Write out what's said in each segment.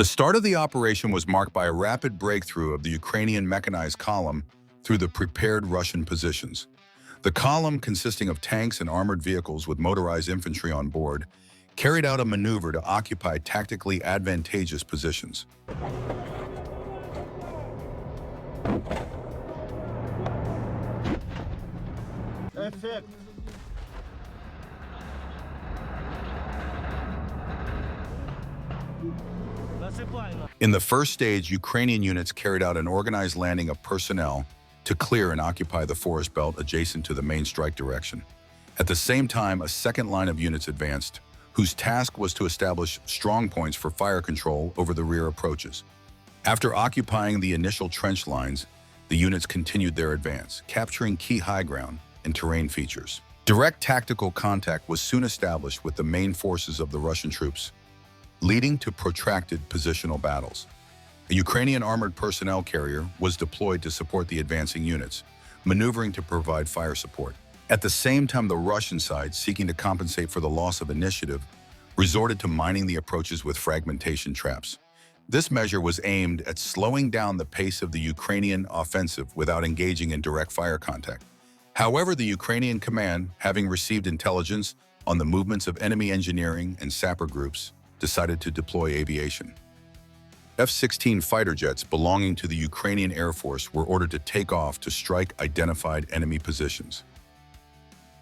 The start of the operation was marked by a rapid breakthrough of the Ukrainian mechanized column through the prepared Russian positions. The column, consisting of tanks and armored vehicles with motorized infantry on board, carried out a maneuver to occupy tactically advantageous positions. In the first stage, Ukrainian units carried out an organized landing of personnel to clear and occupy the forest belt adjacent to the main strike direction. At the same time, a second line of units advanced, whose task was to establish strong points for fire control over the rear approaches. After occupying the initial trench lines, the units continued their advance, capturing key high ground and terrain features. Direct tactical contact was soon established with the main forces of the Russian troops, leading to protracted positional battles. A Ukrainian armored personnel carrier was deployed to support the advancing units, maneuvering to provide fire support. At the same time, the Russian side, seeking to compensate for the loss of initiative, resorted to mining the approaches with fragmentation traps. This measure was aimed at slowing down the pace of the Ukrainian offensive without engaging in direct fire contact. However, the Ukrainian command, having received intelligence on the movements of enemy engineering and sapper groups, decided to deploy aviation. F-16 fighter jets belonging to the Ukrainian Air Force were ordered to take off to strike identified enemy positions.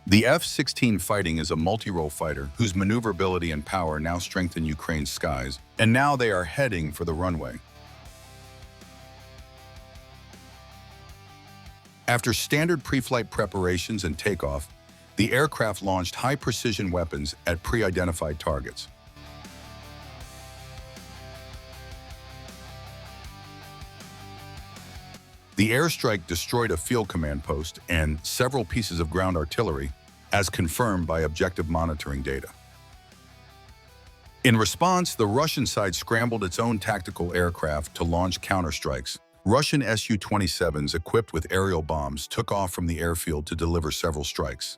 The F-16 Fighting is a multirole fighter whose maneuverability and power now strengthen Ukraine's skies, and now they are heading for the runway. After standard pre-flight preparations and takeoff, the aircraft launched high-precision weapons at pre-identified targets. The airstrike destroyed a field command post and several pieces of ground artillery, as confirmed by objective monitoring data. In response, the Russian side scrambled its own tactical aircraft to launch counterstrikes. Russian Su-27s equipped with aerial bombs took off from the airfield to deliver several strikes.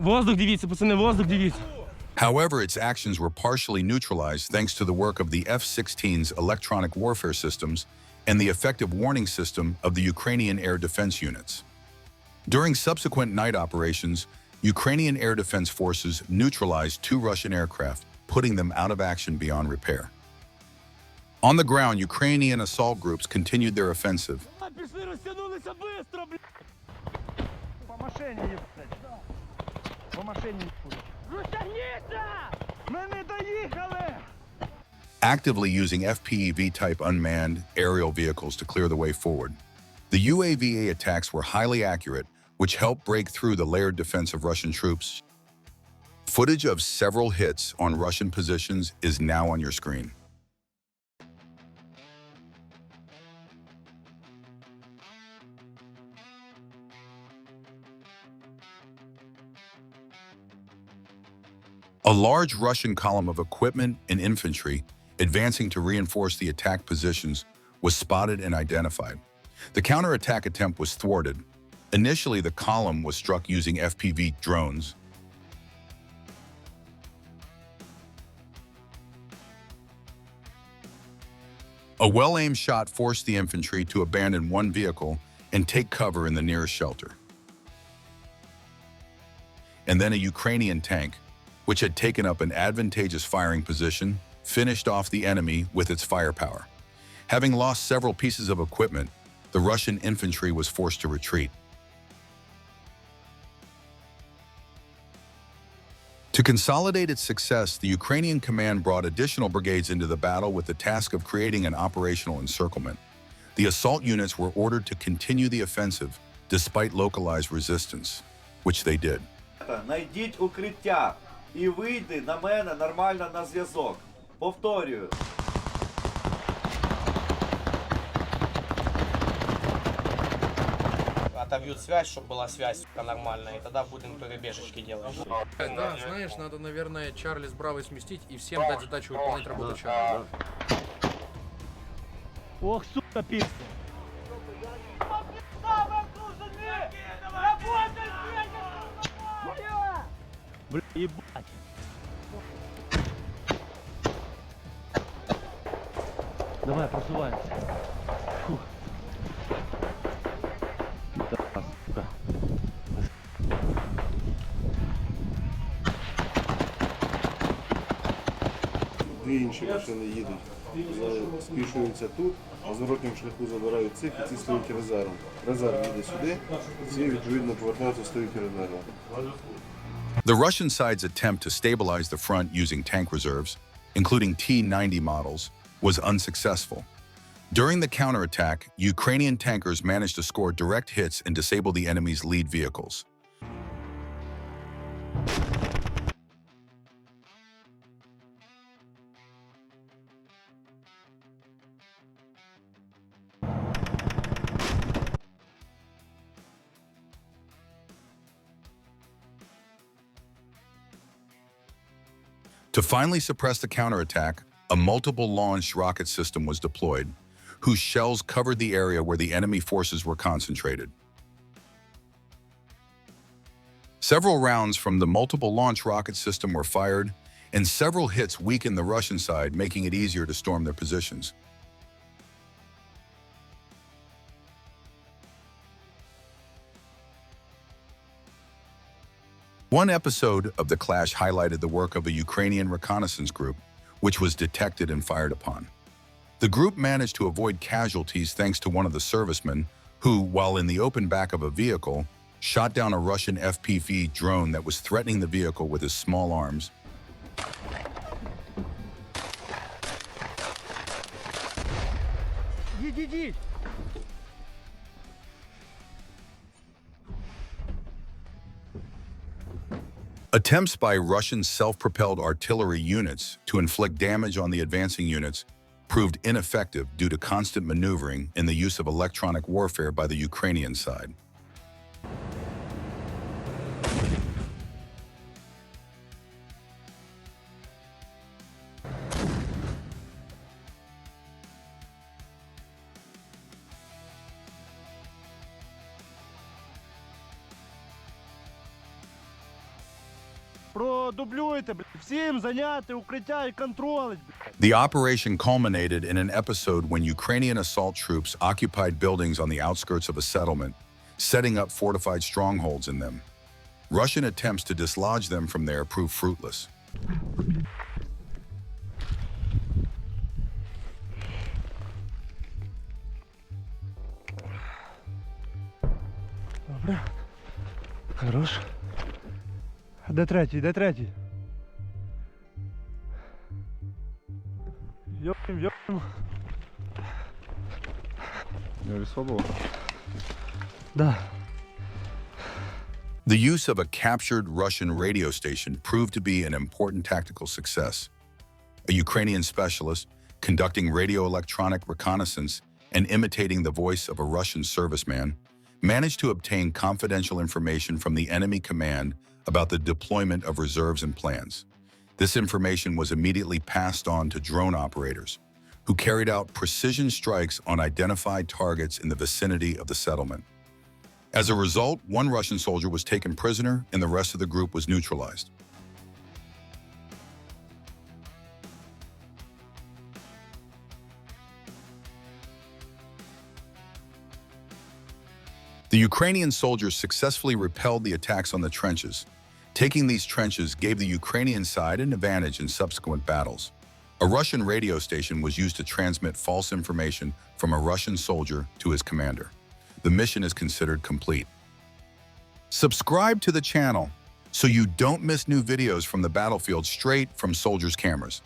Воздух дивіться, пацани, воздух дивіться. However, its actions were partially neutralized thanks to the work of the F-16's electronic warfare systems and the effective warning system of the Ukrainian air defense units. During subsequent night operations, Ukrainian air defense forces neutralized 2 Russian aircraft, putting them out of action beyond repair. On the ground, Ukrainian assault groups continued their offensive. Actively using FPV-type unmanned aerial vehicles to clear the way forward. The UAV attacks were highly accurate, which helped break through the layered defense of Russian troops. Footage of several hits on Russian positions is now on your screen. A large Russian column of equipment and infantry advancing to reinforce the attack positions was spotted and identified. The counterattack attempt was thwarted. Initially, the column was struck using FPV drones. A well-aimed shot forced the infantry to abandon one vehicle and take cover in the nearest shelter. And then a Ukrainian tank, which had taken up an advantageous firing position, finished off the enemy with its firepower. Having lost several pieces of equipment, the Russian infantry was forced to retreat. To consolidate its success, the Ukrainian command brought additional brigades into the battle with the task of creating an operational encirclement. The assault units were ordered to continue the offensive despite localized resistance, which they did. Найдіть укриття і вийди на мене нормально на зв'язок. Повторюю. Отобьют связь, чтобы была связь нормальная, и тогда будем перебежечки делать. Да, знаешь, надо, наверное, Чарли с Бравой сместить и всем дать задачу выполнять работу Чарли. Ох, сука. Капец. Бля, ебать. Давай, просуваемся. Фух. Да, сука. Дві інші машини їдуть, спішуються тут, а зворотнім шляху забирають цих і ці стоять резервом. Резерв їде сюди, ці відповідно повертаються, стоять резервом. The Russian side's attempt to stabilize the front using tank reserves, including T-90 models, was unsuccessful. During the counterattack, Ukrainian tankers managed to score direct hits and disable the enemy's lead vehicles. To finally suppress the counterattack, a multiple-launch rocket system was deployed, whose shells covered the area where the enemy forces were concentrated. Several rounds from the multiple-launch rocket system were fired, and several hits weakened the Russian side, making it easier to storm their positions. One episode of the clash highlighted the work of a Ukrainian reconnaissance group, which was detected and fired upon. The group managed to avoid casualties thanks to one of the servicemen who, while in the open back of a vehicle, shot down a Russian FPV drone that was threatening the vehicle with his small arms. Attempts by Russian self-propelled artillery units to inflict damage on the advancing units proved ineffective due to constant maneuvering and the use of electronic warfare by the Ukrainian side. Продублюйте, блядь. Всім зайняти укриття і контролить, блядь. The operation culminated in an episode when Ukrainian assault troops occupied buildings on the outskirts of a settlement, setting up fortified strongholds in them. Russian attempts to dislodge them from there proved fruitless. Добре. Хорош. Де третій, де третій? Йопим. Да. The use of a captured Russian radio station proved to be an important tactical success. A Ukrainian specialist, conducting radio-electronic reconnaissance and imitating the voice of a Russian serviceman, managed to obtain confidential information from the enemy command about the deployment of reserves and plans. This information was immediately passed on to drone operators, who carried out precision strikes on identified targets in the vicinity of the settlement. As a result, one Russian soldier was taken prisoner and the rest of the group was neutralized. The Ukrainian soldiers successfully repelled the attacks on the trenches. Taking these trenches gave the Ukrainian side an advantage in subsequent battles. A Russian radio station was used to transmit false information from a Russian soldier to his commander. The mission is considered complete. Subscribe to the channel so you don't miss new videos from the battlefield straight from soldiers' cameras.